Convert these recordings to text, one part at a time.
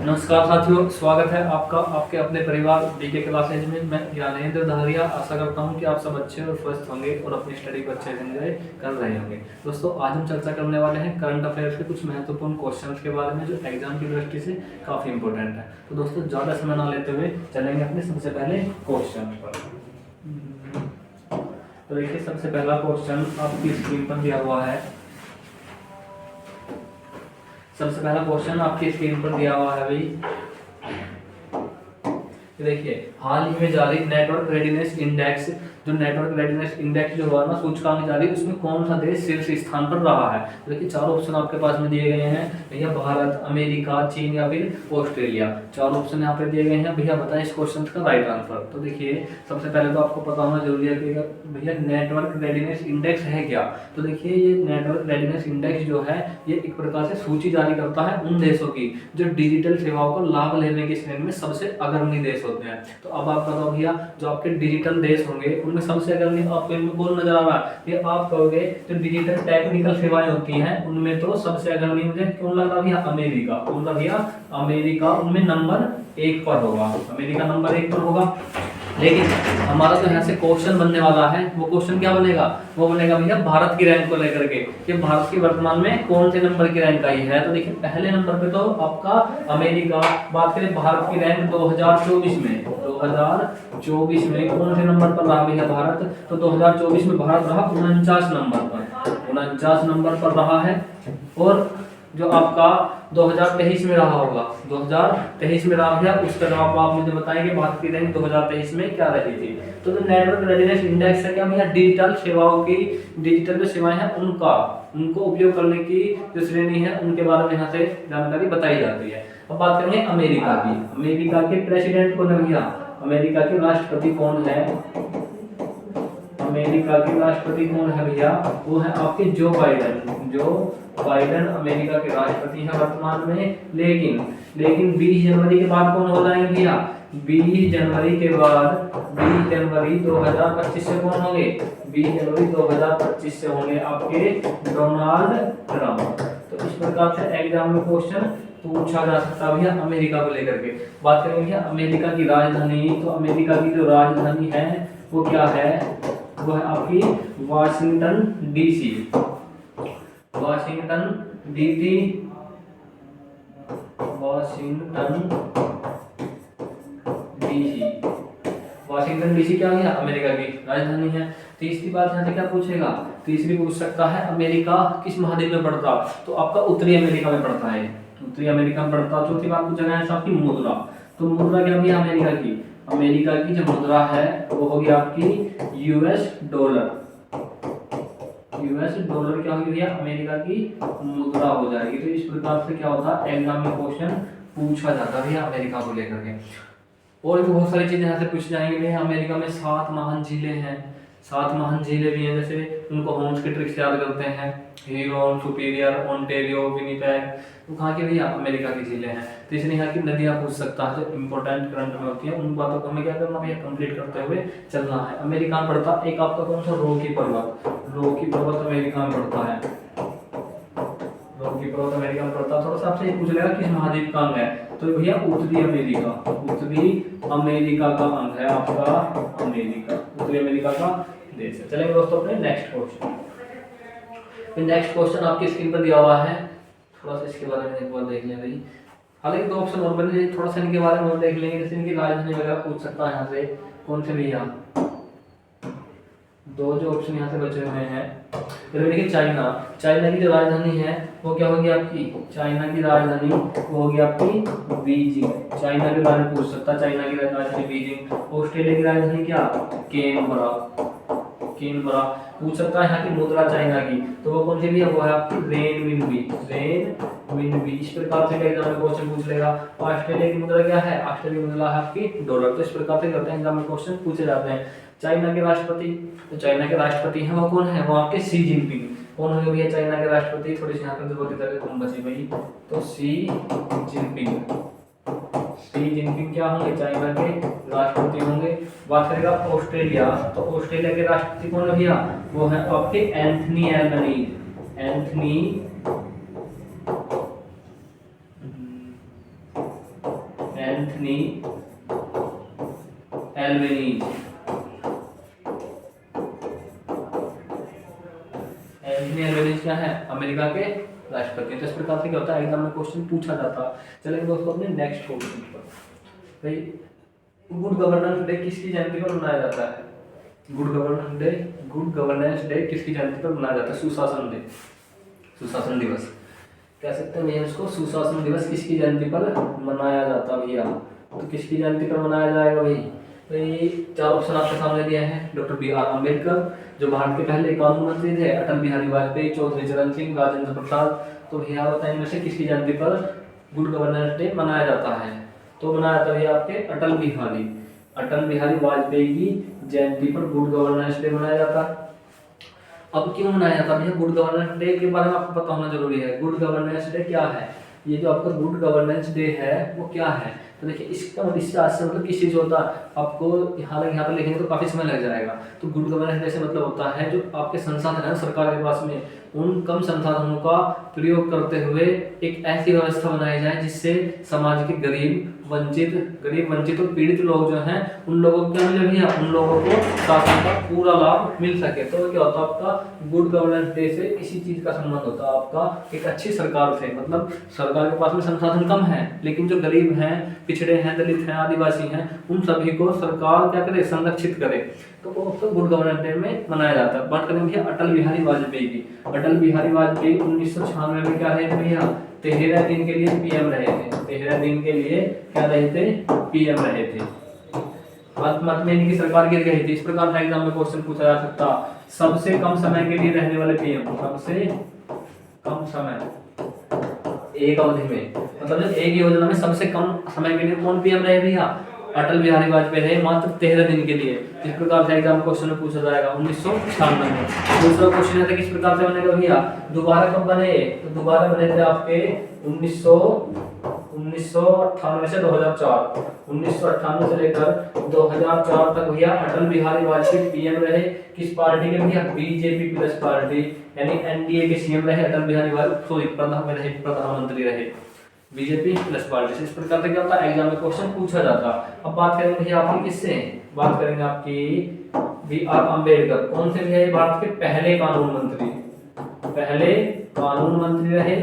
नमस्कार साथियों, स्वागत है आपका आपके अपने परिवार बीके क्लासेज में। मैं ज्ञानेंद्र धारिया आशा करता हूं कि आप सब अच्छे और स्वस्थ होंगे और अपनी स्टडी को अच्छे से एंजॉय कर रहे होंगे। दोस्तों, आज हम चर्चा करने वाले हैं करंट अफेयर्स के कुछ महत्वपूर्ण क्वेश्चंस के बारे में जो एग्जाम की दृष्टि से काफ़ी इंपॉर्टेंट है। तो दोस्तों, ज़्यादा समय ना लेते हुए चलेंगे अपने सबसे पहले क्वेश्चन पर। तो देखिए, सबसे पहला क्वेश्चन आपकी स्क्रीन पर दिया हुआ है। सबसे पहला क्वेश्चन आपकी स्क्रीन पर दिया हुआ है भाई। देखिए, हाल ही में जारी नेटवर्क रेडीनेस इंडेक्स, जो नेटवर्क रेडीनेस इंडेक्स जो हुआ ना, सूचकांक जारी, उसमें कौन सा देश शीर्ष स्थान पर रहा है। तो देखिए, चार ऑप्शन आपके पास में दिए गए हैं भैया, भारत, अमेरिका, चीन या फिर ऑस्ट्रेलिया। चार ऑप्शन यहाँ पे दिए गए हैं भैया, बताएं इस क्वेश्चन का राइट आंसर। तो देखिए, सबसे पहले तो आपको पता होना जरूरी है कि भैया नेटवर्क रेडीनेस इंडेक्स है क्या। तो देखिए, ये नेटवर्क रेडीनेस इंडेक्स जो है, ये एक प्रकार से सूची जारी करता है उन देशों की जो डिजिटल सेवाओं का लाभ लेने की श्रेणी में सबसे अग्रणी देश होते हैं। तो अब आप बताओ भैया, जो आपके डिजिटल देश होंगे उनमें सबसे अग्रणी आपको इनमें कौन नजर आ रहा है। ये आप कहोगे जो डिजिटल टेक्निकल सेवाएं होती हैं उनमें तो सबसे अग्रणी मुझे क्यों लग रहा भैया, अमेरिका। कौन सा भैया, अमेरिका उनमें नंबर 1 पर होगा। अमेरिका नंबर 1 पर होगा। लेकिन हमारा जो यहाँ से क्वेश्चन बनने वाला है, वो क्वेश्चन क्या बनेगा, वो बनेगा भैया भारत की रैंक को लेकर के कि भारत की वर्तमान में कौन से नंबर की रैंक आई है। तो देखिए, पहले नंबर पे तो आपका अमेरिका। बात करें भारत की रैंक 2024 में, 2024 में कौन से नंबर पर रहा भैया भारत। तो 2024 में भारत रहा 49 नंबर पर, 49 नंबर पर रहा है। और जो आपका 2023 में रहा होगा, 2023 में रहा भैया, उसका जवाब आप मुझे बताएंगे भारत की रैंक 2023 में क्या रही थी। तो जो नेटवर्क रेडीनेस इंडेक्स है क्या भैया, डिजिटल सेवाओं की, डिजिटल जो सेवाएं हैं उनको उपयोग करने की जो श्रेणी है उनके बारे में यहाँ से जानकारी बताई जाती है। अब बात करेंगे अमेरिका की। अमेरिका के प्रेसिडेंट कौन है भैया, अमेरिका के राष्ट्रपति कौन है। अमेरिका के राष्ट्रपति कौन है भैया, वो है आपके Joe Biden. Joe Biden America के राष्ट्रपति हैं वर्तमान में। लेकिन 20 जनवरी के बाद कौन हो जाएंगे भैया, 20 जनवरी के बाद, 20 जनवरी 2025 से कौन होंगे, 20 जनवरी 2025 से होंगे आपके डोनाल्ड ट्रंप। तो इस प्रकार से एग्जाम में क्वेश्चन पूछा जा सकता है भैया अमेरिका को लेकर के। बात करेंगे भैया अमेरिका की राजधानी। तो अमेरिका की जो राजधानी है वो क्या है, वो है आपकी Washington DC. Washington DC, Washington DC. Washington DC क्या है, अमेरिका की राजधानी है। तीसरी बात यहाँ से क्या पूछेगा, तीसरी पूछ सकता है अमेरिका किस महाद्वीप में पड़ता। तो आपका उत्तरी अमेरिका में पड़ता है, उत्तरी अमेरिका में पड़ता। चौथी बात पूछना है आपकी मुद्रा। तो मुद्रा क्या भैया, अमेरिका की जो मुद्रा है वो होगी आपकी यूएस डॉलर। यूएस डॉलर क्या होगी भैया, अमेरिका की मुद्रा हो जाएगी। तो इस प्रकार से क्या होता है, एग्जाम में क्वेश्चन पूछा जाता है भैया अमेरिका को लेकर के। और भी बहुत सारी चीजें यहाँ से पूछ जाएंगे भैया। अमेरिका में 7 महान झीलें हैं, 7 महान झीलें भी हैं। जैसे उनको होम्स के ट्रिक्स याद करते हैं, हीरोन, सुपीरियर, ओंटेरियो, विनिपेग। तो कहाँ की भैया, अमेरिका की झीलें हैं। तीसरी यहाँ की नदियाँ पूछ सकता है, जो इंपॉर्टेंट करंट में होती है। उन बातों को हमें क्या करना भैया, कंप्लीट करते हुए चलना है। अमेरिका में पड़ता एक आपका कौन सा, रॉकी पर्वत। रॉकी पर्वत अमेरिका में पड़ता है, रॉकी पर्वत अमेरिका में पड़ता है। थोड़ा सा आपसे ये पूछ लेगा किस महाद्वीप का अंग है। तो भैया उत्तरी अमेरिका, उत्तरी अमेरिका का अंग है आपका अमेरिका, उत्तरी अमेरिका का देश है। चलेंगे दोस्तों अपने नेक्स्ट क्वेश्चन। नेक्स्ट क्वेश्चन आपकी स्क्रीन पर दिया हुआ है। थोड़ा सा इसके बारे में एक बार देख लें भाई। हालांकि 2 ऑप्शन और बने, थोड़ा सा इनके बारे में और देख लेंगे। जैसे इनकी राजधानी वगैरह पूछ सकता है यहाँ से, कौन से भैया 2 जो ऑप्शन यहाँ से बचे हुए हैं। फिर देखिए चाइना की जो राजधानी है वो क्या होगी आपकी, चाइना की राजधानी वो होगी आपकी बीजिंग। चाइना के बारे में पूछ सकता है, चाइना की राजधानी बीजिंग। ऑस्ट्रेलिया की राजधानी क्या, कैनबरा पूछ सकता है। यहाँ की मुद्रा चाइना की, तो वो कौन सी भी है, वो है आपकी रेनमिनबी। इस प्रकार से एग्जाम में क्वेश्चन पूछ लेगा। ऑस्ट्रेलिया की मुद्रा क्या है, ऑस्ट्रेलिया की मुद्रा है आपकी डॉलर। तो इस प्रकार से करते हैं एग्जाम में क्वेश्चन पूछे जाते हैं। चाइना के राष्ट्रपति, तो चाइना के राष्ट्रपति हैं वो कौन है, वो आपके शी जिनपिंग। कौन होंगे भैया चाइना के राष्ट्रपति, थोड़ी सी यहाँ पर जरूरत है कम बची भाई। तो शी जिनपिंग क्या होंगे, चाइना के राष्ट्रपति होंगे। बात करेगा ऑस्ट्रेलिया, तो ऑस्ट्रेलिया के राष्ट्रपति कौन है भैया, वो है आपके Anthony Anthony Albanese. Anthony Albanese क्या है? अमेरिका के राष्ट्रपति। तो इस प्रकार से क्या होता है, एग्जाम में क्वेश्चन पूछा जाता है। चलेंगे दोस्तों अपने नेक्स्ट क्वेश्चन पर। भाई गुड गवर्नेंस डे किसकी जयंती पर मनाया जाता है? गुड गवर्नेंस डे किसकी जयंती पर मनाया जाता है? सुशासन डे, सुशासन दिवस कह सकते हैं भैया इसको। सुशासन दिवस किसकी जयंती पर मनाया जाता है भैया? तो किसकी जयंती पर मनाया जाएगा भाई? तो ये चार ऑप्शन आपके सामने दिए हैं। Doctor B.R. अम्बेडकर जो भारत के पहले कानून मंत्री थे, अटल बिहारी वाजपेयी, चौधरी चरण सिंह, राजेंद्र प्रसाद। तो भैया बताएं इनमें से किसकी जयंती पर गुड गवर्नेंस डे मनाया जाता है? तो मनाया जाता है आपके अटल बिहारी वाजपेयी की जयंती पर गुड गवर्नेंस डे मनाया जाता है। अब क्यों मनाया जाता है भैया? गुड गवर्नेंस डे के बारे में आपको पता होना जरूरी है। गुड गवर्नेंस डे क्या है? ये जो आपका गुड गवर्नेंस डे है वो क्या है? तो देखिए इसका इससे आज से मतलब किस चीज होता है, आपको यहाँ पर लिखेंगे तो काफी समय लग जाएगा। तो गुड गवर्नेंस डे से मतलब होता है जो आपके संसाधन है सरकार के पास में, उन कम संसाधनों का प्रयोग करते हुए एक ऐसी व्यवस्था बनाई जाए जिससे समाज के गरीब वंचित और पीड़ित लोग जो हैं उन लोगों को क्या मिले भैया? उन लोगों को शासन का पूरा लाभ मिल सके। तो क्या होता है आपका गुड गवर्नेंस डे से इसी चीज का संबंध होता है आपका एक अच्छी सरकार से। मतलब सरकार के पास में संसाधन कम है लेकिन जो गरीब हैं, पिछड़े हैं, दलित हैं, आदिवासी हैं, उन सभी को सरकार क्या करे? संरक्षित करे। तो वो गुड गवर्नेंस डे में मनाया जाता है। बात करें भैया अटल बिहारी वाजपेयी की। अटल बिहारी वाजपेयी 1996 में क्या रहे थे भैया? 13 दिन के लिए पीएम रहे थे। 13 दिन के लिए क्या रहे थे? पीएम रहे थे। मत में इनकी सरकार गिर गई थी। इस प्रकार का एग्जाम में क्वेश्चन पूछा जा सकता। सबसे कम समय के लिए रहने वाले पीएम, सबसे कम समय एक अवधि में, मतलब एक योजना में सबसे कम समय के लिए कौन पीएम रहे भैया? अटल बिहारी वाजपेयी रहे, मात्र 13 दिन के लिए। इस प्रकार से एग्जाम क्वेश्चन में पूछा जाएगा 1996 में। दूसरा क्वेश्चन है किस प्रकार से बनेगा भैया? दोबारा कब बने? तो दोबारा बने थे आपके 1998 से 2004। 1998 से लेकर 2004 तक भैया अटल बिहारी वाजपेयी पीएम रहे। किस पार्टी के भैया? बीजेपी प्लस पार्टी, यानी एनडीए के सीएम रहे अटल बिहारी वाजपेयी। प्रधानमंत्री रहे बीजेपी प्लस पार्टी से। इस प्रकार से क्या होता है एग्जाम में क्वेश्चन पूछा जाता। अब बात करेंगे भैया आपकी किससे? बात करेंगे आपकी B.R. अम्बेडकर। कौन से भैया? भारत के पहले कानून मंत्री रहे,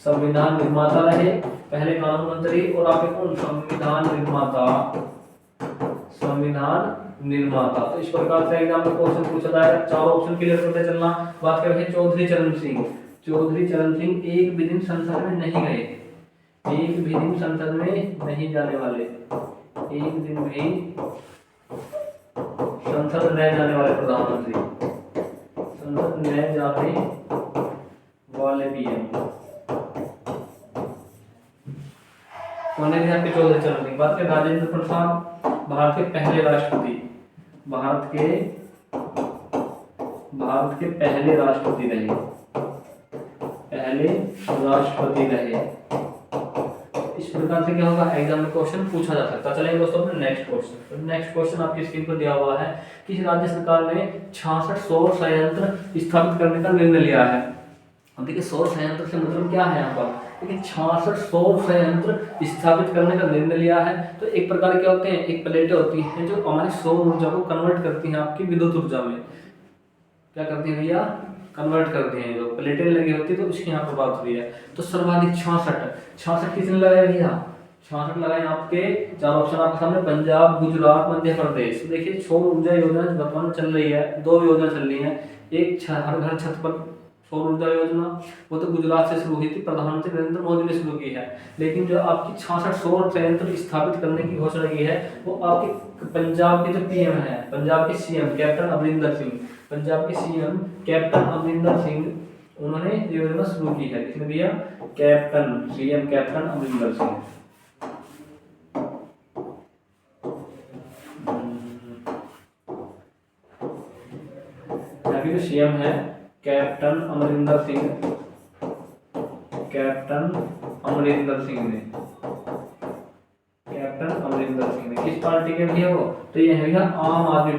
संविधान निर्माता रहे, पहले कानून मंत्री। और आपके कौन? संविधान निर्माता। तो इस प्रकार से एग्जाम में क्वेश्चन पूछा जाएगा। चारों ऑप्शन क्लियर करते चलना। बात करें चौधरी चरण सिंह एक भी दिन संसद में नहीं गए, एक भी दिन संसद में नहीं जाने वाले, एक दिन भी संसद न जाने वाले प्रधानमंत्री, संसद न जाने वाले पीएम कौन है यहाँ पे? चौधरी चरण सिंह। बात करें राजेंद्र प्रसाद, भारत के पहले राष्ट्रपति, भारत के पहले राष्ट्रपति रहे। इस प्रकार से क्या होगा एग्जाम में क्वेश्चन पूछा जा सकता है। चलेंगे दोस्तों अपने नेक्स्ट क्वेश्चन। नेक्स्ट क्वेश्चन आपकी स्क्रीन पर दिया हुआ है कि राज्य सरकार ने 66 सौर संयंत्र स्थापित करने का निर्णय लिया है। अब देखिए सौर संयंत्र से मतलब क्या है यहाँ पर? देखिए 66 सौर संयंत्र स्थापित करने का निर्णय लिया है। तो एक प्रकार क्या होते हैं? एक प्लेटें होती हैं जो हमारी सौर ऊर्जा को कन्वर्ट करती हैं आपकी विद्युत ऊर्जा में। क्या करती है भैया? कन्वर्ट करते हैं। जो प्लेटें लगी होती है तो उसकी यहाँ पर बात हो रही है। तो सर्वाधिक 66 किसने लगाया भैया? 66 लगाए आपके। चार ऑप्शन आपके सामने, पंजाब, गुजरात, मध्य प्रदेश। देखिए सौर ऊर्जा योजना वर्तमान में चल रही है, दो योजना चल रही है। एक हर घर छत पर सौर ऊर्जा योजना, वो तो गुजरात से शुरू हुई थी, प्रधानमंत्री नरेंद्र मोदी ने शुरू की है। लेकिन जो आपकी 66 सौर संयंत्र स्थापित करने की घोषणा की है वो आपके पंजाब के जो पीएम है, पंजाब के सीएम कैप्टन अमरिंदर सिंह, पंजाब के सीएम कैप्टन अमरिंदर सिंह, उन्होंने योजना शुरू की है। किसने दिया? CM captain Amarinder Singh. अभी जो सीएम है कैप्टन अमरिंदर सिंह ने किस पार्टी के भी है वो? तो ये है आम आदमी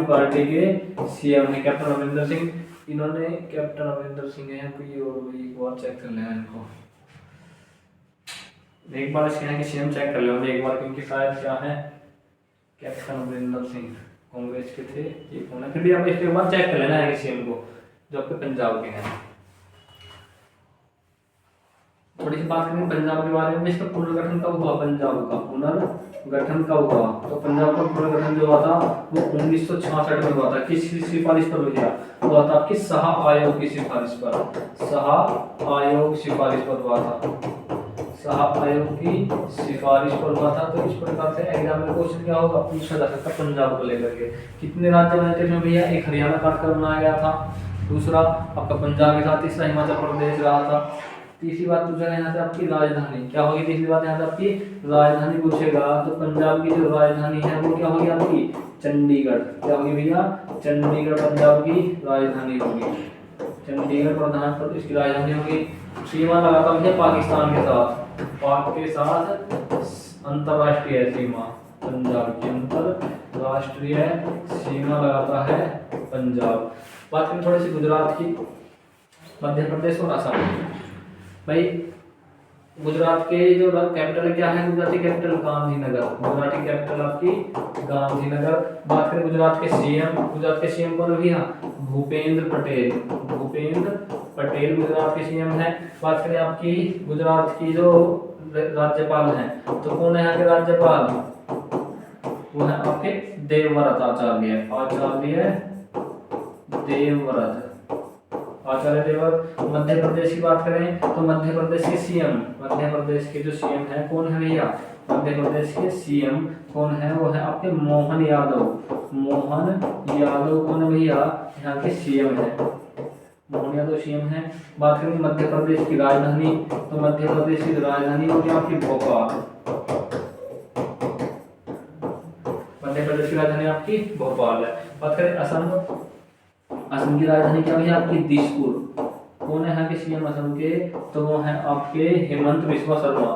पार्टी के सीएम है कैप्टन अमरिंदर सिंह। इन्होंने कैप्टन अमरिंदर सिंह है कोई और एक बार चेक कर लेना इनको। एक बार इसके यहाँ की सीएम चेक कर लो एक बार, क्योंकि शायद क्या है कैप्टन अमरिंदर सिंह कांग्रेस के थे, ये कौन है, फिर भी आप इसके बाद चेक कर लेना है सीएम को जो आपके पंजाब के हैं। थोड़ी सी बात करें पंजाब के बारे में, इसका पुनर्गठन कब हुआ, पंजाब का पुनर्गठन कब हुआ, तो पंजाब का पुनर्गठन जो हुआ था वो 1966 में हुआ था। किस सिफारिश पर हुआ था, आपकी शाह आयोग की सिफारिश पर, शाह आयोग सिफारिश पर हुआ था, शाह आयोग की सिफारिश पर हुआ था। तो इस प्रकार से एग्जाम में क्वेश्चन क्या होगा, पूछा जा सकता पंजाब को लेकर के। कितने राज्य बने थे इसमें भैया, एक हरियाणा काट कर बनाया गया था, दूसरा आपका पंजाब के साथ, तीसरा हिमाचल प्रदेश रहा था। तीसरी बात पूछा यहाँ से आपकी राजधानी क्या होगी, तीसरी बात यहाँ से आपकी राजधानी पूछेगा, तो पंजाब की जो राजधानी है वो क्या होगी आपकी चंडीगढ़, क्या होगी भैया चंडीगढ़ पंजाब की राजधानी होगी, चंडीगढ़ प्रधान पर इसकी राजधानी होगी। सीमा लगाता है पाकिस्तान के साथ, पाक के साथ अंतरराष्ट्रीय सीमा, पंजाब की अंतरराष्ट्रीय सीमा लगाता है पंजाब। बात करें थोड़ी सी गुजरात की, मध्य प्रदेश और असम। भाई गुजरात के जो कैपिटल क्या है, गुजराती कैपिटल गांधीनगर, गुजराती कैपिटल आपकी गांधीनगर। बात करें गुजरात के सीएम कौन भैया, भूपेंद्र पटेल, भूपेंद्र पटेल गुजरात के सीएम है। बात करें आपकी गुजरात की जो राज्यपाल हैं, तो कौन है यहाँ के राज्यपाल, वो है आपके देवव्रत आचार्य, आचार्य देवव्रत, आचार्य देवव्रत। मध्य प्रदेश की बात करें तो मध्य प्रदेश के सीएम, मध्य प्रदेश के जो सीएम है कौन है भैया, मध्य प्रदेश के सीएम कौन है, वो है आपके मोहन यादव, मोहन यादव कौन है भैया यहाँ के सीएम है, मोहन यादव सीएम है। बात करें मध्य प्रदेश की राजधानी, तो मध्य प्रदेश की राजधानी होगी आपकी भोपाल, मध्य प्रदेश की राजधानी आपकी भोपाल है। बात करें असम, असम की राजधानी क्या है आपकी दिसपुर, कौन है यहाँ के सीएम असम के, तो वो है आपके हेमंत बिस्वा शर्मा,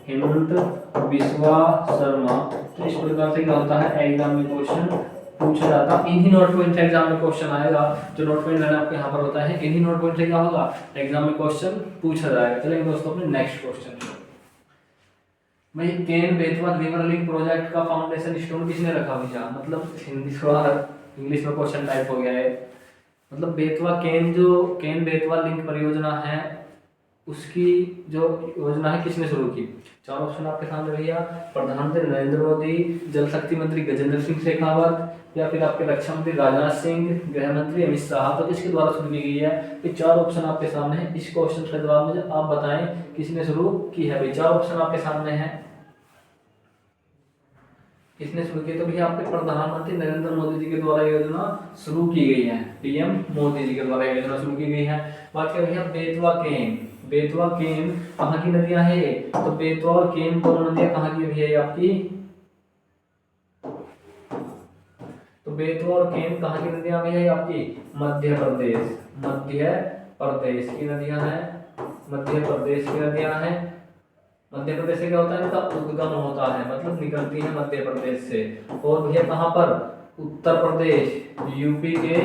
हेमंत बिस्वा शर्मा। तो इस प्रकार से क्या होता है एग्जाम में क्वेश्चन पूछा जाता है, इन्हीं नोट पॉइंट से एग्जाम में क्वेश्चन आएगा, जो नोट पॉइंट मैंने आपके यहाँ पर होता है, इन्हीं नोट पॉइंट से क्या होगा एग्जाम में क्वेश्चन पूछा जाएगा। चलिए दोस्तों अपने नेक्स्ट क्वेश्चन भाई, Ken Betwa river link project का फाउंडेशन स्टोन किसने रखा भैया, मतलब हिंदी थोड़ा इंग्लिश में क्वेश्चन टाइप हो गया है, मतलब बेतवा केन बेतवा लिंक परियोजना है, उसकी जो योजना है किसने शुरू की। चार ऑप्शन आपके सामने भैया, प्रधानमंत्री नरेंद्र मोदी, जल शक्ति मंत्री गजेंद्र सिंह शेखावत, या फिर आपके रक्षा मंत्री राजनाथ सिंह, गृह मंत्री अमित शाह। तो किसके द्वारा शुरू की गई है, ये चार ऑप्शन आपके सामने है। इस क्वेश्चन का जवाब मुझे आप बताएं किसने शुरू की है। भाई चार ऑप्शन आपके सामने है, किसने शुरू की, तो भैया आपके प्रधानमंत्री नरेंद्र मोदी जी के द्वारा योजना शुरू की गई है, पीएम मोदी जी के द्वारा योजना शुरू की गई है। बात करें भैया बेतवा केन, बेतवा केन कहाँ की नदियां है, तो बेतवा और केन दोनों नदियां कहाँ की भैया आपकी, तो बेतवा और केन कहाँ की नदियां भैया आपकी मध्य प्रदेश, मध्य प्रदेश की नदियां हैं, मध्य प्रदेश की नदियां हैं। मध्य प्रदेश से क्या होता है, इनका उद्गम होता है, मतलब निकलती है मध्य प्रदेश से। और भैया कहाँ पर, उत्तर प्रदेश, यूपी के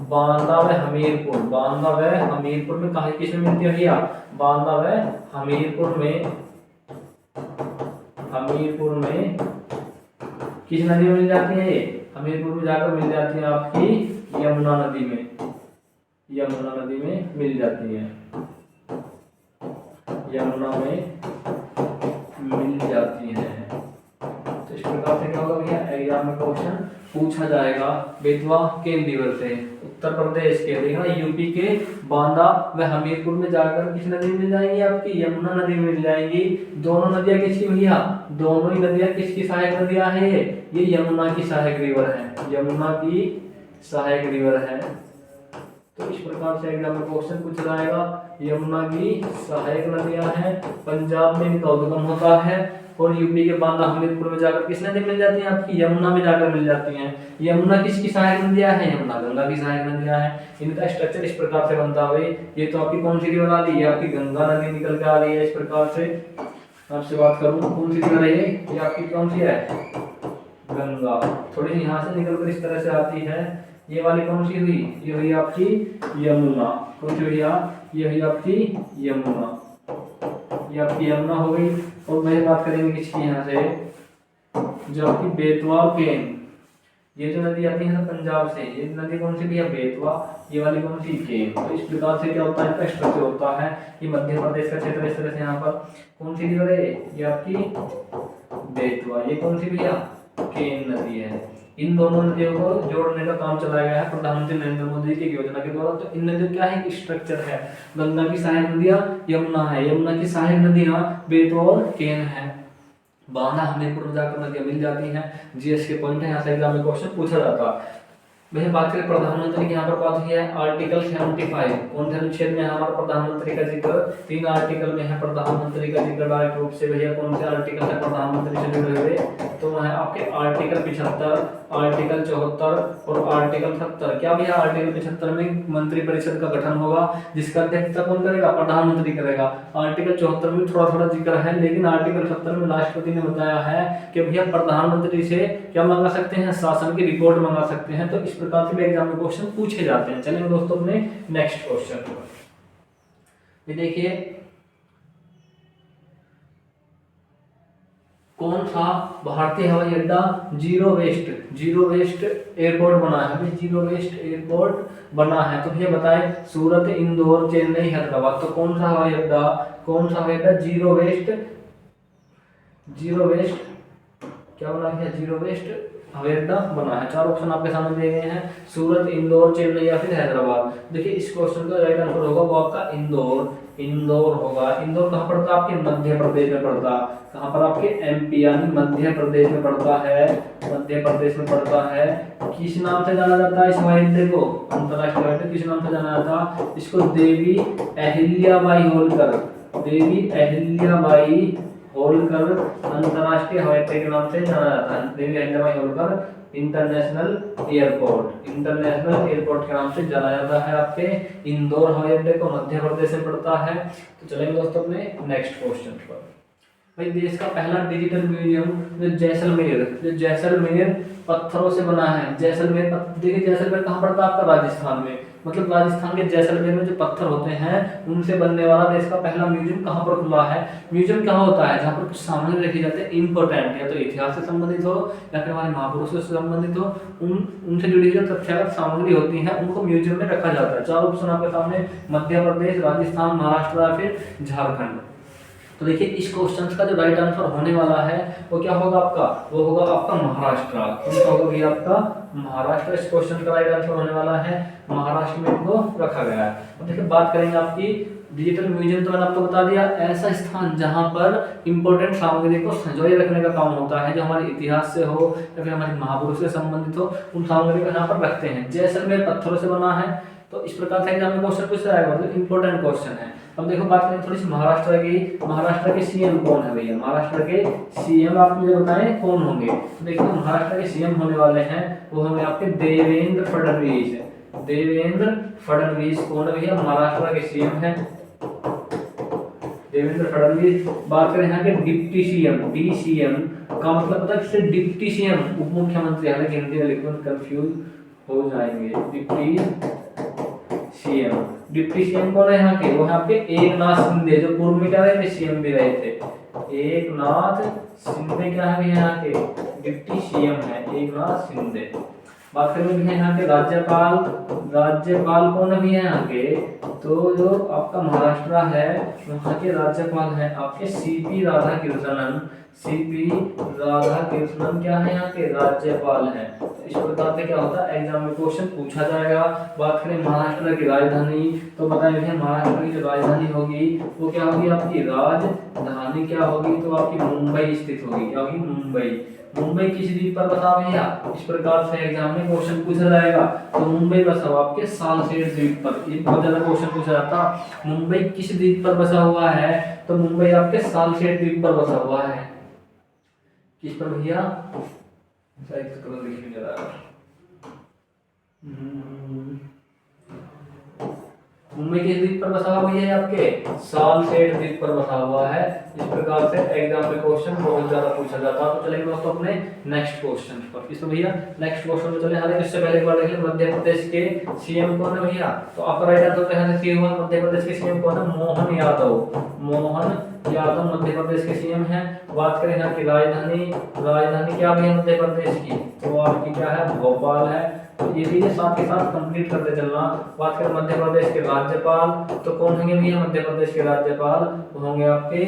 बांदा व हमीरपुर, बांदा व हमीरपुर में कहाँ किसमें मिलती है भैया, बांदा व हमीरपुर में, हमीरपुर में किस नदी में मिल जाती है, हमीरपुर में जाकर मिल जाती है आपकी यमुना नदी में, यमुना नदी में मिल जाती है, यमुना में मिल जाती है। तो इस प्रकार से क्या होगा भैया एग्जाम में क्वेश्चन पूछा जाएगा बेतवा केन रिवर से, उत्तर प्रदेश के, देखना यूपी के बांदा व हमीरपुर में जाकर किस नदी में मिल जाएंगी आपकी, यमुना नदी में मिल जाएंगी। दोनों नदियां किसकी भैया, दोनों ही नदियां किसकी सहायक नदियां है, ये यमुना की सहायक रिवर है, यमुना की सहायक रिवर है। तो इस प्रकार से एग्जाम में क्वेश्चन पूछा जाएगा, यमुना की सहायक नदियां हैं, पंजाब में इनका उद्गम होता है, और यूपी के बांदा हमीरपुर में जाकर किस नदी मिल जाती हैं आपकी, यमुना में जाकर मिल जाती हैं। यमुना किसकी सहायक नदियां हैं, यमुना गंगा की सहायक नदियां हैं। इनका स्ट्रक्चर इस प्रकार से बनता है, ये तो आपकी कौन सी रिवर आ रही है, आपकी गंगा नदी निकल के आ रही है। इस प्रकार से आपसे बात करूं कौन सी रिवर है, ये आपकी कौन सी है, गंगा। थोड़ी यहाँ से निकलकर इस तरह से आती है, ये वाली कौन सी हुई, ये हुई आपकी यमुना, कौन सी हुई, ये हुई आपकी यमुना, ये आपकी यमुना हो गई। और मैं बात करेंगे किसकी यहाँ से, जो आपकी बेतवा और केन, ये जो नदी आती है पंजाब से, ये नदी कौन सी भी है, बेतवा, ये वाली कौन सी, केन। तो इस प्रकार से क्या होता है, इसका स्ट्रक्चर होता है कि मध्य प्रदेश का क्षेत्र इस तरह से, यहाँ पर कौन सी रिवर है, ये आपकी बेतवा, ये कौन सी भैया, केन नदी है। इन दोनों नदियों को जोड़ने का काम चलाया गया है प्रधानमंत्री नरेंद्र मोदी की योजना के द्वारा। तो इन नदियों क्या है, स्ट्रक्चर है, गंगा की सहायक नदियां यमुना है, यमुना की सहायक नदियां बेतवा और केन है। बांधा हमीरपुर में जाकर नदियां मिल जाती हैं। जीएस के पॉइंट है, यहाँ से एग्जाम में क्वेश्चन पूछा जाता है। वही बात करें प्रधानमंत्री की, यहाँ पर बात हुई है आर्टिकल 75, कौन से अनुच्छेद में हमारा प्रधानमंत्री का जिक्र, 3 आर्टिकल में है प्रधानमंत्री का जिक्र डायरेक्ट रूप से। भैया कौन से आर्टिकल है प्रधानमंत्री से जुड़े हुए, तो वह है आपके आर्टिकल 75, आर्टिकल 74 और आर्टिकल 70। क्या भैया, आर्टिकल 75 में मंत्रिपरिषद का गठन होगा, जिसका अध्यक्षता कौन करेगा, प्रधानमंत्री करेगा। आर्टिकल 74 में थोड़ा थोड़ा जिक्र है, लेकिन आर्टिकल 70 में राष्ट्रपति ने बताया है कि भैया प्रधानमंत्री से क्या मंगा सकते हैं, शासन की रिपोर्ट मंगा सकते हैं। तो इस प्रकार से भी एग्जाम में क्वेश्चन पूछे जाते हैं। चलिए दोस्तों अपने नेक्स्ट क्वेश्चन पर ये देखिए, कौन सा भारतीय हवाई अड्डा जीरो वेस्ट एयरपोर्ट बना है, जीरो वेस्ट एयरपोर्ट बना है। तो ये बताए, सूरत, इंदौर, चेन्नई, हैदराबाद। तो कौन सा हवाई अड्डा जीरो वेस्ट क्या बना है, जीरो वेस्ट हवाई अड्डा बना है। 4 ऑप्शन आपके सामने दिए गए हैं, सूरत, इंदौर, चेन्नई या फिर हैदराबाद। देखिए इस क्वेश्चन का राइट आंसर होगा वो आपका इंदौर होगा। इंदौर कहाँ पड़ता है, आपके मध्य प्रदेश में पड़ता है। कहाँ पर, आपके एमपी यानी मध्य प्रदेश में पड़ता है, मध्य प्रदेश में पड़ता है। किस नाम से जाना जाता है इस हवाई अड्डे को, अंतरराष्ट्रीय हवाई अड्डे किस नाम से जाना जाता है, इसको देवी अहिल्याबाई होलकर अंतरराष्ट्रीय हवाई अड्डे के नाम से जाना जाता है। देवी अहिल्याबाई होलकर इंटरनेशनल एयरपोर्ट के नाम से जाना जाता है। आपके इंदौर हवाई अड्डे को मध्य प्रदेश में पड़ता है। तो चलेंगे दोस्तों अपने नेक्स्ट क्वेश्चन पर। भाई देश का पहला डिजिटल म्यूजियम जो जैसलमेर पत्थरों से बना है। देखिए जैसलमेर कहाँ पड़ता है आपका, राजस्थान में। मतलब राजस्थान के जैसलमेर में जो पत्थर होते हैं उनसे बनने वाला देश का पहला म्यूजियम कहाँ पर खुला है। म्यूजियम क्या होता है, जहाँ पर कुछ सामग्री रखी जाती है इंपॉर्टेंट, या तो इतिहास से संबंधित हो या फिर हमारे महापुरुषों से संबंधित हो, उनसे जुड़ी हुई जो तथ्यागत सामग्री होती है उनको म्यूजियम में रखा जाता है। 4 ऑप्शन आपके सामने, मध्य प्रदेश, राजस्थान, महाराष्ट्र या फिर झारखंड। तो देखिए इस क्वेश्चन का जो राइट आंसर होने वाला है वो क्या होगा आपका, वो होगा आपका महाराष्ट्र। कौन होगा भैया आपका, महाराष्ट्र। इस क्वेश्चन का राइट आंसर होने वाला है, महाराष्ट्र में इनको रखा गया है। अब देखिए बात करेंगे आपकी डिजिटल म्यूजियम। तो मैंने आपको बता दिया, ऐसा स्थान जहां पर इंपॉर्टेंट सामग्री को संजोए रखने का काम होता है, जो हमारे इतिहास से हो या फिर हमारे महापुरुष से संबंधित हो, उन सामग्री को यहाँ पर रखते हैं। जैसलमेर पत्थरों से बना है। तो इस प्रकार से एग्जाम में क्वेश्चन पूछ रहा है, मतलब इंपॉर्टेंट क्वेश्चन है। अब देखो बात करें थोड़ी सी महाराष्ट्र के सीएम कौन है भैया, महाराष्ट्र के सीएम आप मुझे बताएं कौन होंगे। तो देखिए महाराष्ट्र के सीएम होने वाले हैं वो होंगे आपके देवेंद्र फडणवीस। कौन है भैया, महाराष्ट्र के सीएम है देवेंद्र फडणवीस। बात करें यहाँ के डिप्टी सीएम, डीसीएम का मतलब पता है, डिप्टी सीएम उप मुख्यमंत्री, हालांकि हिंदी में लिखने में कंफ्यूज हो जाएंगे। डिप्टी सीएम कौन है यहाँ के, वो है आपके एकनाथ शिंदे, जो पूर्व में क्या रहे थे, सीएम भी रहे थे। एकनाथ शिंदे क्या है यहाँ के, डिप्टी सीएम है एकनाथ शिंदे। बात करेंगे भी यहाँ के राज्यपाल कौन है भी यहाँ के, तो जो आपका महाराष्ट्र है वहाँ के राज्यपाल है आपके सीपी राधाकृष्णन क्या है यहाँ के, राज्यपाल है। तो इस प्रकार से क्या होता है एग्जाम में क्वेश्चन पूछा जाएगा। बात करें महाराष्ट्र की राजधानी, तो बताएं भैया महाराष्ट्र की जो राजधानी होगी वो क्या होगी आपकी, राजधानी क्या होगी, तो आपकी मुंबई स्थित होगी। क्या होगी, मुंबई किस द्वीप पर बसा भैया, इस प्रकार से एग्जाम में क्वेश्चन पूछा जाएगा। तो मुंबई बसा हुआ आपके सालसेट द्वीप पर, ये बहुत ज्यादा क्वेश्चन पूछा जाता। मुंबई किस द्वीप पर बसा हुआ है, तो मुंबई आपके सालसेट द्वीप पर बसा हुआ है। किस पर भैया, मुंबई के द्वीप पर बसा हुआ भैया आपके सालसेट द्वीप पर बसा हुआ है। इस प्रकार से एग्जाम में क्वेश्चन बहुत ज्यादा पूछा जाता है। तो चलेंगे दोस्तों अपने नेक्स्ट क्वेश्चन पर। इसमें भैया नेक्स्ट क्वेश्चन में चले, हालांकि इससे पहले एक बार देख लें मध्य प्रदेश के सीएम कौन है भैया। तो आपका राइट आंसर है मध्य प्रदेश के सीएम कौन है, मोहन यादव मध्य प्रदेश के सीएम हैं। बात करें यहाँ की राजधानी, राजधानी क्या भी है मध्य प्रदेश की, तो आपकी क्या है, भोपाल है। तो ये चीजें साथ के साथ कंप्लीट करते चलना। बात करें मध्य प्रदेश के राज्यपाल, तो कौन होंगे भैया मध्य प्रदेश के राज्यपाल, वो होंगे आपके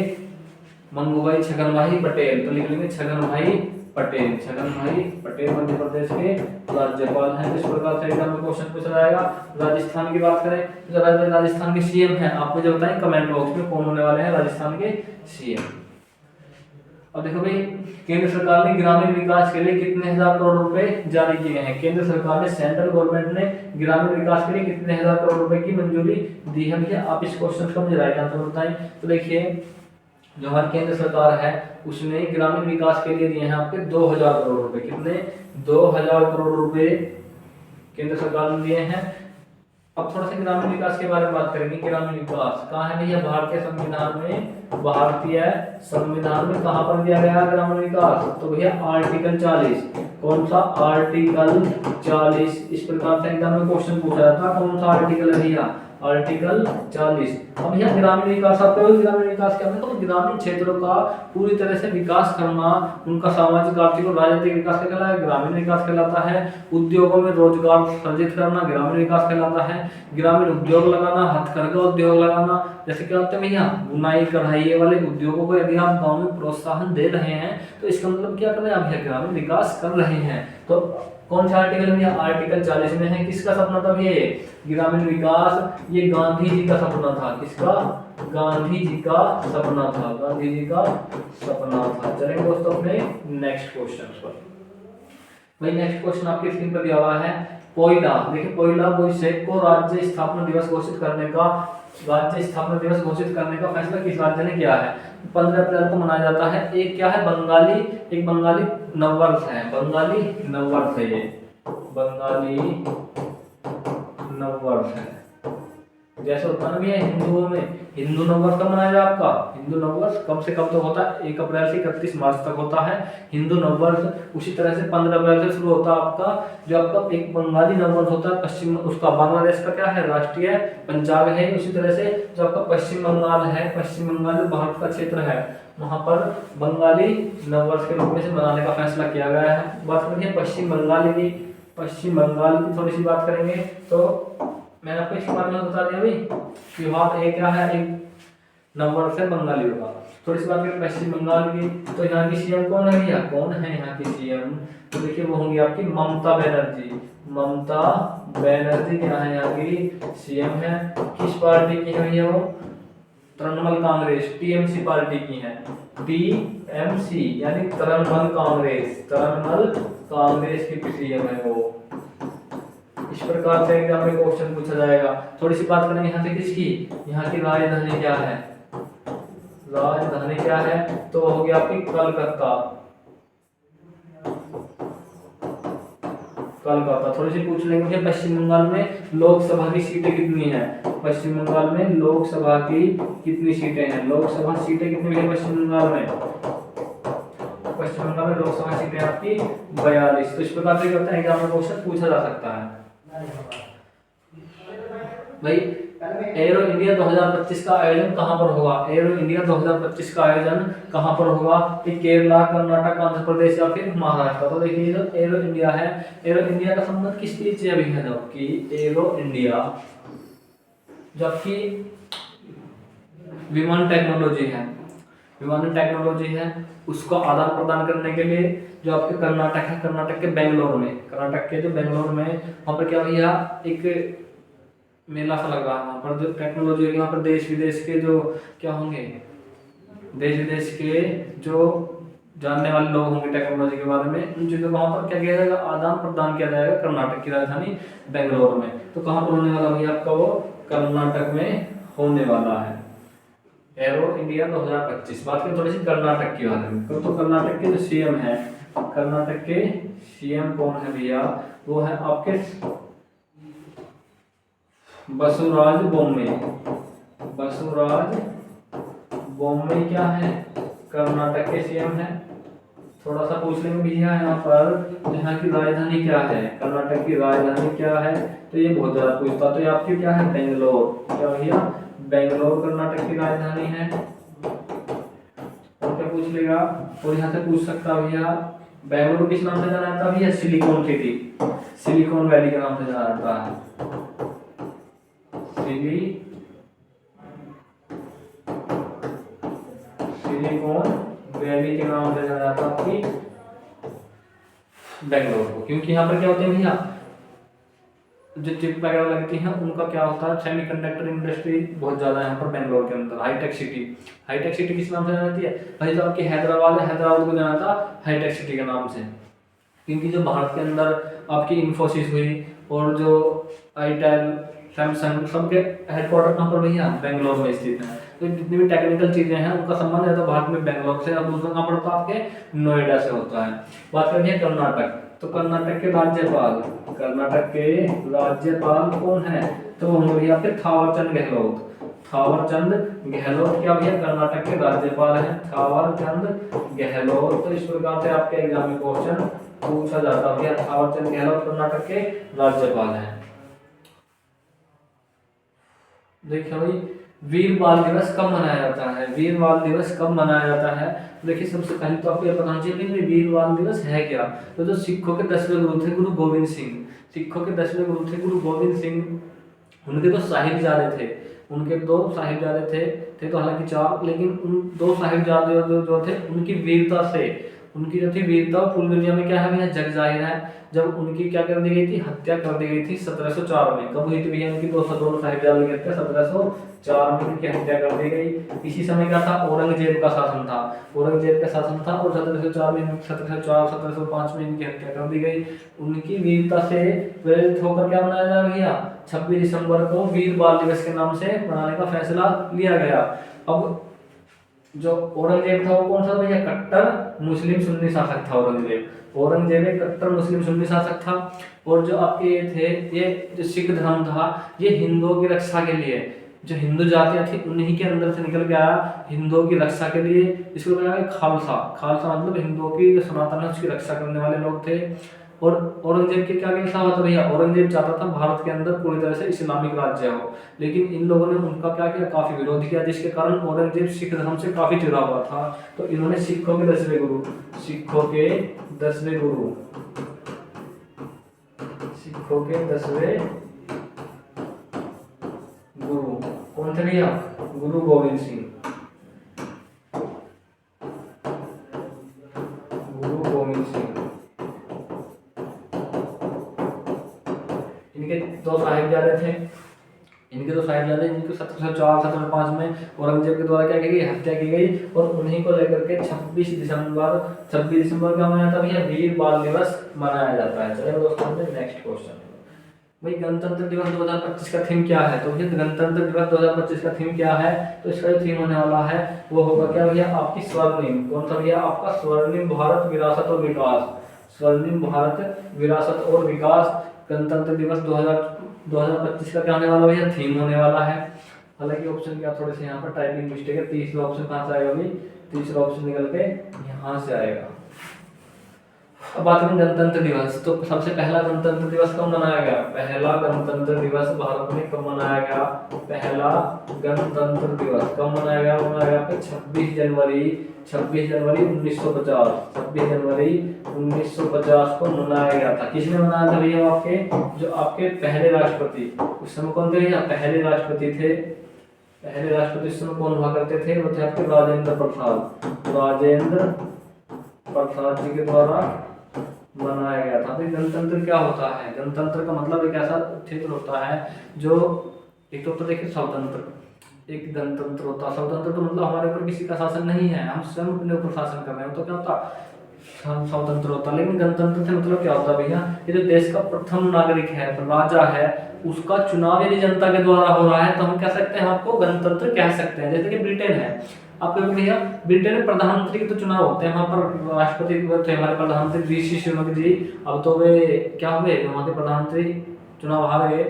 मंगूभाई छगन भाई पटेल। तो लिख लेंगे छगन भाई पटेल, छगन भाई पटेल मध्य प्रदेश के राज्यपाल हैं। इस प्रकार से एग्जाम में क्वेश्चन पूछा जाएगा। राजस्थान की बात करें, जो राजस्थान के सीएम हैं, आप मुझे बताएं कमेंट बॉक्स में कौन होने वाले हैं राजस्थान के सीएम। अब देखो भाई, केंद्र सरकार ने ग्रामीण विकास के लिए कितने हजार करोड़ रुपए जारी किए हैं। केंद्र सरकार ने, सेंट्रल गवर्नमेंट ने ग्रामीण विकास के लिए कितने हजार करोड़ रुपए की मंजूरी दी है भैया। आप इस क्वेश्चन का मुझे राइट आंसर बताएं। तो देखिए, जो हमारी केंद्र सरकार है उसने ग्रामीण विकास के लिए दिए हैं आपके 2000 करोड़ रुपए। कितने, 2000 करोड़ रुपए केंद्र सरकार ने दिए हैं। अब थोड़ा सा ग्रामीण विकास के बारे में बात करेंगे। ग्रामीण विकास कहाँ है भैया, भारतीय संविधान में, भारतीय संविधान में कहाँ पर दिया गया है ग्रामीण विकास, तो भैया आर्टिकल 40। कौन सा, आर्टिकल 40। इस प्रकार से एग्जाम में क्वेश्चन पूछा जाता है, कौन सा आर्टिकल है भैया, आर्टिकल 40। अब यह ग्रामीण विकास, आप कहोगे ग्रामीण विकास क्या है, तो ग्रामीण क्षेत्रों का पूरी तरह से विकास करना, उनका सामाजिक, आर्थिक और राजनीतिक विकास कहलाता है, ग्रामीण विकास कहलाता है। उद्योगों में रोजगार सृजित करना ग्रामीण विकास कहलाता है। ग्रामीण उद्योग लगाना, हथकरघा उद्योग लगाना, जैसे क्या होता है भैया, बुनाई कढ़ाई वाले उद्योगों को यदि आप गाँव में प्रोत्साहन दे रहे हैं तो इसका मतलब क्या कर रहे हैं आप, ग्रामीण विकास कर रहे हैं। तो कौन सा आर्टिकल में, आर्टिकल 40 में है। किसका सपना था ये, ग्रामीण विकास, ये गांधी जी का सपना था। किसका, गांधी जी का सपना था, गांधी जी का सपना था। चलेंगे दोस्तों अपने नेक्स्ट क्वेश्चन पर। भाई नेक्स्ट क्वेश्चन आपकी स्क्रीन पर दिया हुआ है, कोयला। देखिए, कोयला बोईसैक को राज्य स्थापना दिवस घोषित करने का, राज्य स्थापना दिवस घोषित करने का फैसला किस राज्य ने किया है। 15 अप्रैल को मनाया जाता है। एक क्या है, बंगाली, एक बंगाली नववर्ष है, बंगाली नववर्ष है, ये बंगाली नववर्ष है। जैसे होता ना भैया हिंदुओं में, हिंदू नववर्ष कब मनाया जाए आपका, हिंदू नववर्ष कब से कब तक होता है, 1 अप्रैल से 31 मार्च तक होता है हिंदू नववर्ष। उसी तरह से 15 अप्रैल से शुरू होता है आपका, जो आपका एक बंगाली नववर्ष होता है पश्चिम, उसका बांग्लादेश का क्या है, राष्ट्रीय पंचांग है। उसी तरह से जो आपका पश्चिम बंगाल है, पश्चिम बंगाल जो भारत का क्षेत्र है, वहां पर बंगाली नववर्ष के रूप में से मनाने का फैसला किया गया है। बात करेंगे पश्चिम बंगाल की, पश्चिम बंगाल की थोड़ी सी बात करेंगे। तो मैंने आपको इसके बारे में बता दिया भाई कि वहाँ एक क्या है, एक नववर्ष है बंगालियों का। थोड़ी सी बात करें पश्चिम बंगाल की, तो यहाँ की सीएम कौन है भैया, कौन है यहाँ की सीएम, तो देखिए वो होंगी आपकी ममता बनर्जी। ममता बनर्जी क्या है यहाँ की सीएम है। किस पार्टी की है भैया वो, तृणमूल कांग्रेस, टीएमसी पार्टी की है, टीएमसी यानी तृणमूल कांग्रेस, तृणमूल कांग्रेस की सीएम है वो। इस प्रकार से एग्जाम में क्वेश्चन पूछा जाएगा। थोड़ी सी बात करेंगे यहाँ से किसकी, यहाँ की राजधानी क्या है, राजधानी क्या है, तो हो गया आपकी कलकत्ता, कलकत्ता। थोड़ी सी पूछ लेंगे पश्चिम बंगाल में लोकसभा की सीटें कितनी है, पश्चिम बंगाल में लोकसभा की कितनी सीटें हैं, लोकसभा सीटें कितनी है पश्चिम बंगाल में, पश्चिम बंगाल में लोकसभा सीटें आपकी 42। तो इस प्रकार से करते हैं एग्जाम में क्वेश्चन पूछा जा सकता है। भाई एरो इंडिया 2025 का आयोजन कहां पर होगा, एरो इंडिया 2025 का आयोजन कहां पर होगा, कि केरला, कर्नाटक, आंध्र प्रदेश या फिर महाराष्ट्र। तो देखिए जो एरो इंडिया है, एरो इंडिया का संबंध किस चीज से अभी है, जबकि एरो इंडिया जबकि विमान टेक्नोलॉजी है, विमान टेक्नोलॉजी है, उसको आदान प्रदान करने के लिए जो आपके कर्नाटक है, कर्नाटक के बेंगलोर में, कर्नाटक के जो बेंगलोर में वहाँ पर क्या भैया एक मेला सा लग रहा है, वहाँ पर जो टेक्नोलॉजी है, वहाँ पर देश विदेश के जो क्या होंगे, देश विदेश के जो जानने वाले लोग होंगे टेक्नोलॉजी के बारे में, उन चीज़ों को वहाँ पर क्या किया जाएगा, आदान प्रदान किया जाएगा कर्नाटक की राजधानी बेंगलोर में। तो कहाँ पर होने वाला भैया आपका, वो कर्नाटक में होने वाला है एरो इंडिया 2025। बात करें थोड़ी सी कर्नाटक के बारे में, तो कर्नाटक के जो सीएम है, कर्नाटक के सीएम कौन है भैया, वो है आपके बसवराज बोम्मे, बसवराज बोम्मे क्या है, कर्नाटक के सीएम है। थोड़ा सा पूछ लेंगे भैया यहाँ पर यहाँ की राजधानी क्या है, कर्नाटक की राजधानी क्या है, तो ये बहुत ज्यादा पूछता। तो ये आपकी क्या है, बेंगलोर, क्या भैया, बेंगलोर कर्नाटक की राजधानी है। लेगा। और यहाँ से पूछ सकता है भैया बेंगलुरु किस नाम से जाना जाता है भैया? सिलिकॉन सिटी, सिलिकॉन वैली के नाम से जाना जाता है। सिलिकॉन वैली के नाम से जाना जाता है आपकी बेंगलोर को, क्योंकि यहाँ पर क्या होते हैं भैया, जो चिप वगैरह लगती हैं उनका क्या होता है, सेमीकंडक्टर इंडस्ट्री बहुत ज़्यादा है यहाँ पर बेंगलोर के अंदर। हाईटेक सिटी, हाईटेक सिटी किस नाम से जाती है भाई? जो आपकी हैदराबाद है, हैदराबाद को जाना था हाईटेक सिटी के नाम से, क्योंकि जो भारत के अंदर आपकी इंफोसिस हुई और जो आईटेल, सैमसंग, सबके हेडक्वार्टर कहाँ पर भैया? बेंगलोर में स्थित है। तो जितनी भी टेक्निकल चीज़ें हैं उनका संबंध है तो भारत में बेंगलोर से, और दूसरा कहाँ पड़ता है आपके? नोएडा से होता है। बात करेंगे कर्नाटक, तो कर्नाटक के राज्यपाल, कर्नाटक के राज्यपाल कौन है? तो वो होंगे आपके थावरचंद गहलोत। थावरचंद गहलोत क्या भैया? कर्नाटक के राज्यपाल हैं थावरचंद गहलोत। तो इस प्रकार से आपके एग्जाम में क्वेश्चन पूछा जाता है भैया, थावरचंद गहलोत कर्नाटक के राज्यपाल हैं। देखिए भाई, वीर बाल दिवस कब मनाया जाता है? वीर बाल दिवस कब मनाया जाता है? देखिए सबसे पहले तो आपको ये पता चाहिए कि वीर बाल दिवस है क्या। तो जो सिखों के 10वें गुरु थे गुरु गोविंद सिंह, सिखों के 10वें गुरु थे गुरु गोविंद सिंह, उनके तो साहिबजादे थे, उनके 2 साहिबजादे थे तो हालांकि 4, लेकिन उन 2 साहिबजादे जो थे उनकी वीरता से, उनकी जो थी वीरता पूरी दुनिया में क्या है भैया? जग जाहिर है। जब उनकी क्या कर दी गई थी? हत्या कर दी गई थी 1704 में। कब हुई थी भैया उनकी? 202 साहिबजादों की हत्या 1704 में उनकी हत्या कर दी गई। इसी समय क्या था? औरंगजेब का शासन था, औरंगजेब का शासन था और 1704 में 1704 1705 में इनकी हत्या कर दी गई। उनकी वीरता से प्रेरित होकर क्या मनाया जाएगा भैया? 26 दिसंबर को वीर बाल दिवस के नाम से मनाने का फैसला लिया गया। अब जो औरंगजेब था वो कौन सा भैया? कट्टर मुस्लिम सुन्नी शासक था औरंगजेब एक कट्टर मुस्लिम सुन्नी शासक था। और जो आपके ये थे, ये जो सिख धर्म था ये हिंदुओं की रक्षा के लिए, जो हिंदू जातियां थी उन्हीं के अंदर से निकल के आया हिंदुओं की रक्षा के लिए। इसको कहा खालसा, खालसा मतलब हिंदुओं की जो सनातन है उसकी रक्षा करने वाले लोग थे। और औरंगजेब के क्या कहना हुआ था भैया? औरंगजेब चाहता था भारत के अंदर पूरी तरह से इस्लामिक राज्य हो, लेकिन इन लोगों ने उनका क्या किया? काफी विरोध किया, जिसके कारण औरंगजेब सिख धर्म से काफी चिढ़ा हुआ था। तो इन्होंने सिखों के 10वें गुरु, सिखों के 10वें गुरु, सिखों के 10वें गुरु कौन थे भैया? गुरु गोविंद सिंह, गुरु गोविंद सिंह। इनके 2 साहिबजादे थे, इनके 2 साहिबजादे, इनके 1704 1705 में औरंगजेब के द्वारा क्या की गई? हत्या की गई। और उन्हीं को लेकर के 26 दिसंबर क्या मनाया जाता है भैया? वीर बाल दिवस मनाया जाता है। चलिए दोस्तों नेक्स्ट क्वेश्चन भाई, गणतंत्र दिवस 2025 का थीम क्या है? तो भैया गणतंत्र दिवस 2025 का थीम क्या है? तो इसका जो थीम होने वाला है वो होगा क्या भैया? आपकी स्वर्णिम, कौन सा भैया? आपका स्वर्णिम भारत विरासत और विकास, स्वर्णिम भारत विरासत और विकास गणतंत्र दिवस 2025 का क्या होने वाला भैया? थीम होने वाला है। हालांकि ऑप्शन क्या थोड़े से यहाँ पर टाइपिंग मिस्टेक है, तीसरा ऑप्शन कहाँ से आएगा भाई? तीसरा ऑप्शन निकल के यहाँ से आएगा। अब बात करें गणतंत्र दिवस, तो सबसे पहला गणतंत्र दिवस कब मनाया गया? पहला गणतंत्र दिवस भारत में कब मनाया गया? पहला गणतंत्र दिवस कब मनाया गया? मनाया गया 26 जनवरी 1950, 26 जनवरी 1950 को मनाया गया था। किसने मनाया था भैया? आपके जो आपके पहले राष्ट्रपति उस समय कौन थे भैया? पहले राष्ट्रपति थे, पहले राष्ट्रपति उस समय कौन हुआ करते थे? वो थे आपके राजेंद्र प्रसाद, राजेंद्र प्रसाद जी के द्वारा मनाया गया था। तो गणतंत्र क्या होता है? गणतंत्र का मतलब एक ऐसा क्षेत्र होता है जो, एक तो देखिए स्वतंत्र, एक गणतंत्र होता है। स्वतंत्र तो मतलब हमारे ऊपर किसी का शासन नहीं है, हम स्वयं अपने ऊपर शासन कर रहे हैं, तो क्या होता? स्वतंत्र होता है। लेकिन गणतंत्र से मतलब क्या होता है भैया? ये जो देश का प्रथम नागरिक है, राजा है, उसका चुनाव यदि जनता के द्वारा हो रहा है तो हम कह सकते हैं आपको गणतंत्र कह सकते हैं। जैसे कि ब्रिटेन है, आपको भैया ब्रिटेन में प्रधानमंत्री के तो चुनाव होते हैं, वहाँ पर राष्ट्रपति थे हमारे प्रधानमंत्री ऋषि सुनक जी। अब तो वे क्या हुए? वहाँ के प्रधानमंत्री चुनाव हार गए,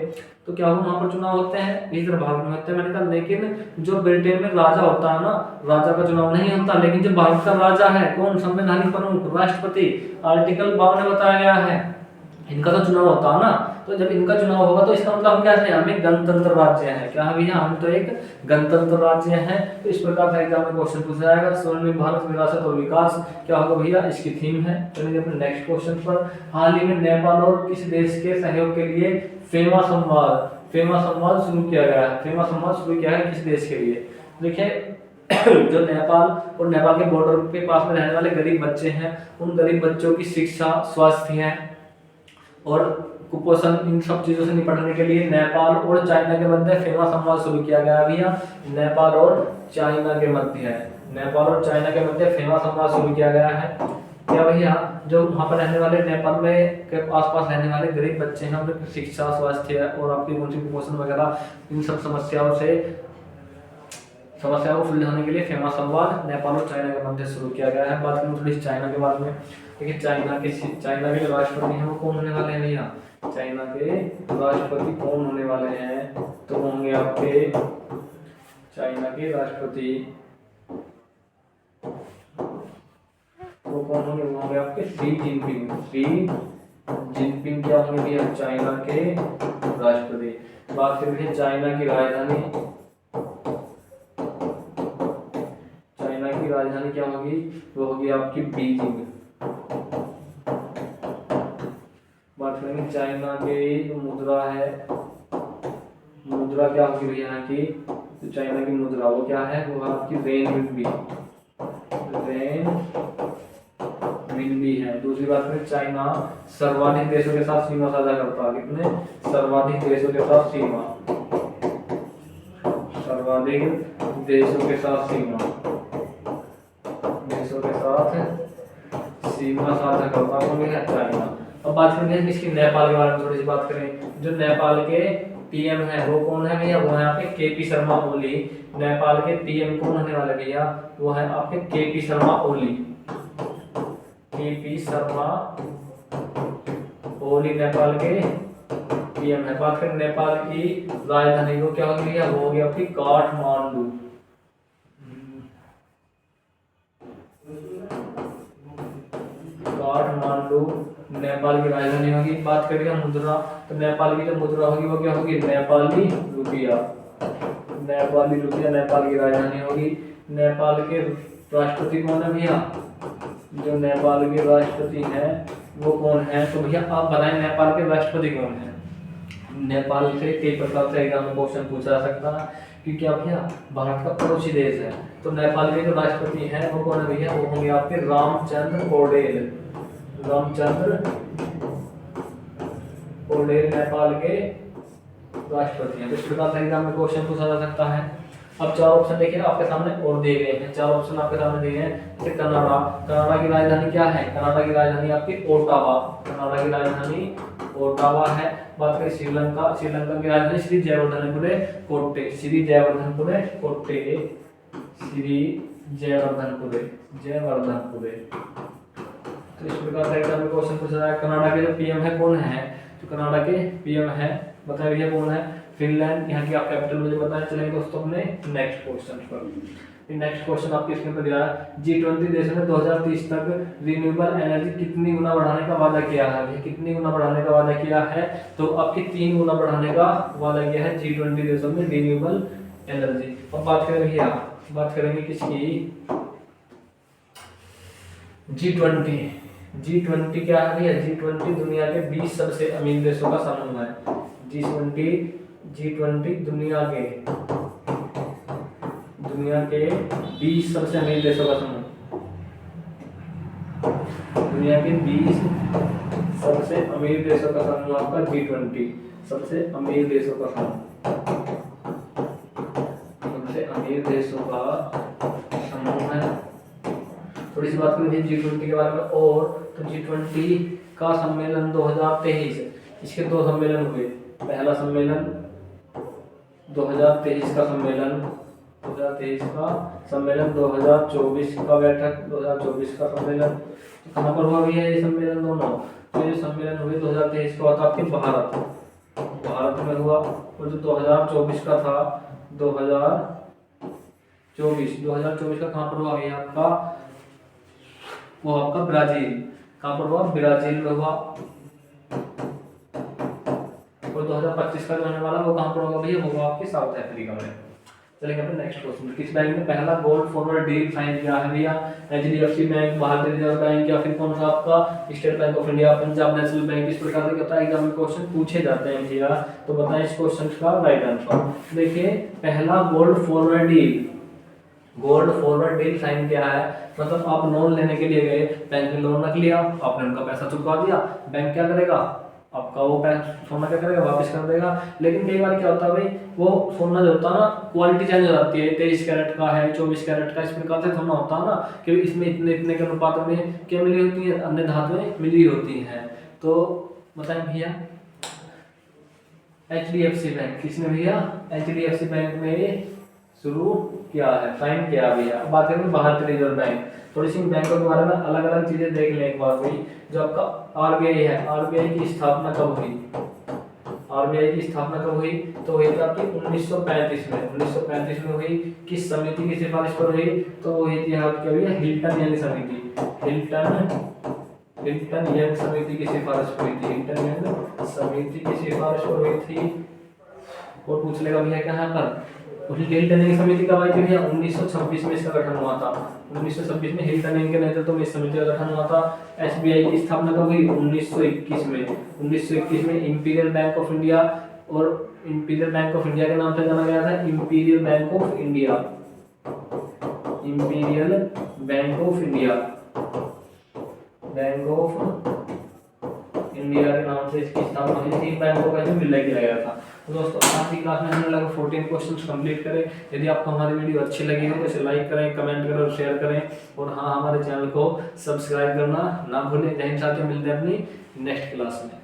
तो क्या हुआ? वहाँ पर चुनाव होते हैं, इस तरह भारत में होते हैं मैंने कहा। लेकिन जो ब्रिटेन में राजा होता है ना, राजा का चुनाव नहीं होता। लेकिन जो भारत का राजा है, कौन? संवैधानिक प्रमुख राष्ट्रपति, आर्टिकल 52 में बताया गया है, इनका तो चुनाव होता है ना। तो जब इनका चुनाव होगा तो इसका मतलब हम क्या है, हम एक गणतंत्र राज्य है। क्या है भैया, हम तो एक गणतंत्र राज्य हैं। तो इस प्रकार का एग्जाम में क्वेश्चन पूछा जाएगा। स्वर्णिम भारत विरासत और विकास क्या होगा भैया, इसकी थीम है। चलिए अपने नेक्स्ट क्वेश्चन पर। हाल ही में नेपाल और किस देश के सहयोग के लिए फेमा संवाद शुरू किया गया है? फेमा संवाद शुरू किया है किस देश के लिए? देखिए जो नेपाल और नेपाल के बॉर्डर के पास में रहने वाले गरीब बच्चे हैं, उन गरीब बच्चों की शिक्षा, स्वास्थ्य और कुपोषण, इन सब चीजों से निपटने के लिए नेपाल और चाइना के मध्य फेमा संवाद शुरू किया गया भैया। नेपाल और चाइना के मध्य है, नेपाल और चाइना के मध्य फेमा संवाद शुरू किया गया है। क्या भैया, जो वहाँ पर रहने वाले नेपाल में के आसपास रहने वाले गरीब बच्चे हैं, उनकी शिक्षा, स्वास्थ्य और आपकी उनकी कुपोषण वगैरह, इन सब समस्याओं को सुलझाने के लिए फेमा संवाद नेपाल और चाइना के मध्य शुरू किया गया है। बात करें थोड़ी चाइना के बारे में। देखिए चाइना के जो राष्ट्रपति हैं वो कौन होने वाले हैं भैया? चाइना के राष्ट्रपति कौन होने वाले हैं? तो होंगे आपके चाइना के राष्ट्रपति, वो कौन होंगे? वो होंगे आपके शी जिनपिंग क्या होंगे भैया? चाइना के राष्ट्रपति। बात करें चाइना की राजधानी क्या होगी? वो होगी आपकी बीजिंग। बात करेंगे चाइना के जो मुद्रा है, मुद्रा क्या होगी भैया यहाँ की? तो चाइना की मुद्रा वो क्या है? वो आपकी रेनमिनबी है। दूसरी बात करें, चाइना सर्वाधिक देशों के साथ सीमा साझा करता है। कितने? सर्वाधिक देशों के साथ सीमा, सर्वाधिक देशों के साथ सीमा साझा करता है चाइना। अब बात करेंगे इसकी नेपाल के बारे में, थोड़ी सी बात करें। जो नेपाल के पीएम है वो कौन है भैया? वो है आपके केपी शर्मा ओली। नेपाल के पीएम कौन होने वाले भैया? वो है आपके केपी शर्मा ओली। केपी शर्मा ओली नेपाल के पीएम है। बात करें नेपाल की राजधानी, वो क्या होगी भैया? वो होगी आपकी काठमांडू। काठमांडू नेपाल की राजधानी होगी। बात करेंगे मुद्रा, तो नेपाल की जो मुद्रा होगी वो क्या होगी? नेपाली रुपया। नेपाली रुपया नेपाल की राजधानी होगी। नेपाल के राष्ट्रपति कौन है भैया? जो नेपाल के राष्ट्रपति हैं वो कौन है? तो भैया आप बताएं नेपाल के राष्ट्रपति कौन है? नेपाल से कई प्रकार से एग्जाम में क्वेश्चन पूछा जा सकता है, क्योंकि आप क्या भारत का पड़ोसी देश है। तो नेपाल के जो राष्ट्रपति हैं वो कौन है भैया? वो होंगे आपके रामचंद्र पौडेल। नेपाल के राष्ट्रपति हैं। तो इस प्रकार से एग्जाम में क्वेश्चन पूछा जा सकता है। अब चार ऑप्शन देखिए आपके सामने और दिए गए हैं। चार ऑप्शन आपके सामने दिए हैं। जैसे कनाडा की राजधानी क्या है? कनाडा की राजधानी आपकी ओटावा। कनाडा की राजधानी ओटावा है। बात करें श्रीलंका की राजधानी श्री जयवर्धनपुरे कोट्टे। तो इस प्रकार से एग्जाम में क्वेश्चन पूछा जाएगा। कनाडा के जो पीएम है कौन है? तो कनाडा के पीएम है, बताइए भैया कौन है? फिनलैंड। यहाँ की आप कैपिटल मुझे बताएं। चलेंगे दोस्तों अपने नेक्स्ट क्वेश्चन पर। नेक्स्ट क्वेश्चन आपके स्क्रीन पर दिया है। G20 देशों ने 2030 तक रिन्यूएबल एनर्जी कितनी गुना बढ़ाने का वादा किया है? कितनी गुना बढ़ाने का वादा किया है? तो आपकी 3 गुना बढ़ाने का वादा किया है G20 देशों में रिन्यूएबल एनर्जी। अब बात करेंगे किसकी? G20 क्या है भैया? G20 दुनिया के 20 सबसे अमीर देशों का समूह है। G20 दुनिया के 20 सबसे अमीर देशों का समूह। दुनिया के 20 सबसे अमीर देशों का समूह आपका G20, सबसे अमीर देशों का समूह, सबसे अमीर देशों का समूह है। थोड़ी सी बात करें G20 के बारे में और, तो G20 का सम्मेलन 2023, इसके 2 सम्मेलन हुए। पहला सम्मेलन 2023 का सम्मेलन, 2024 का बैठक, 2024 का सम्मेलन कहाँ पर हुआ भैया ये सम्मेलन दोनों? तो ये सम्मेलन हुए 2023 का था आपके भारत में हुआ, और जो 2024 का था 2024 का कहाँ पर हुआ भैया आपका? वो आपका ब्राजील। कहाँ पर हुआ? ब्राजील में हुआ। और 2025 का जो होने वाला वो कहाँ पर होगा भैया, होगा आपके साउथ अफ्रीका में। चलेंगे अपने नेक्स्ट क्वेश्चन, किस बैंक ने पहला गोल्ड फॉरवर्ड डील साइन किया है भैया, एचडीएफसी बैंक, भारतीय रिजर्व बैंक, या फिर कौन सा आपका state bank of India, Punjab national bank. इस प्रकार के होता है एग्जाम में क्वेश्चन पूछे जाते हैं भैया, तो बताएं इस क्वेश्चन का राइट आंसर। देखिए पहला गोल्ड फॉरवर्ड डील साइन किया है, मतलब आप लोन लेने के लिए गए, बैंक में लोन रख लिया, आपने उनका पैसा चुका दिया, बैंक क्या करेगा, आपका वो सोना क्या करेगा, वापस कर देगा। लेकिन कई बार क्या होता है भाई, वो सोना जो होता है ना क्वालिटी चेंज हो जाती है, 23 कैरेट का है, 24 कैरेट का, इस प्रकार से सोना होता है ना कि इसमें इतने इतने के अनुपात में क्या मिली होती है, अन्य धातुएं मिली होती हैं। तो बताएं भैया एचडीएफसी बैंक किसने भैया, एचडीएफसी बैंक में शुरू किया है, साइन किया भैया। अब बात करें भारतीय रिजर्व बैंक, थोड़ी सी बैंकों के बारे में अलग अलग चीजें देख लें एक बार भाई। जो आपका आरबीआई है, आरबीआई की स्थापना कब हुई, आरबीआई की स्थापना कब हुई, तो हुई थी आपकी 1935 में। 1935 में हुई, किस समिति की सिफारिश पर हुई, तो हुई थी आपकी भैया हिल्टन यंग समिति, हिल्टन यंग समिति की सिफारिश पर हुई थी, हिल्टन यंग समिति की सिफारिश पर हुई थी। और पूछ लेगा भैया क्या यहाँ पर हिल्टन यंग समिति कब आई थी भैया, 1926 में इसका गठन हुआ था। 1926 में हिल्टन यंग के नेतृत्व में इस समिति का गठन हुआ था। एसबीआई की स्थापना कब हुई, 1921 में। 1921 में इंपीरियल बैंक ऑफ इंडिया, और इंपीरियल बैंक ऑफ इंडिया के नाम से जाना गया था, imperial bank of India, imperial bank of India, bank of India के नाम से इसकी स्थापना हुई थी। बैंकों का विलय किया गया था। तो दोस्तों आज की क्लास में हमने लगभग 14 क्वेश्चंस कंप्लीट करे। यदि आपको हमारी वीडियो अच्छी लगी हो तो इसे लाइक करें, कमेंट करें और शेयर करें, और हाँ हमारे चैनल को सब्सक्राइब करना ना भूलें। जय हिंद साथियों, मिलते हैं अपनी नेक्स्ट क्लास में।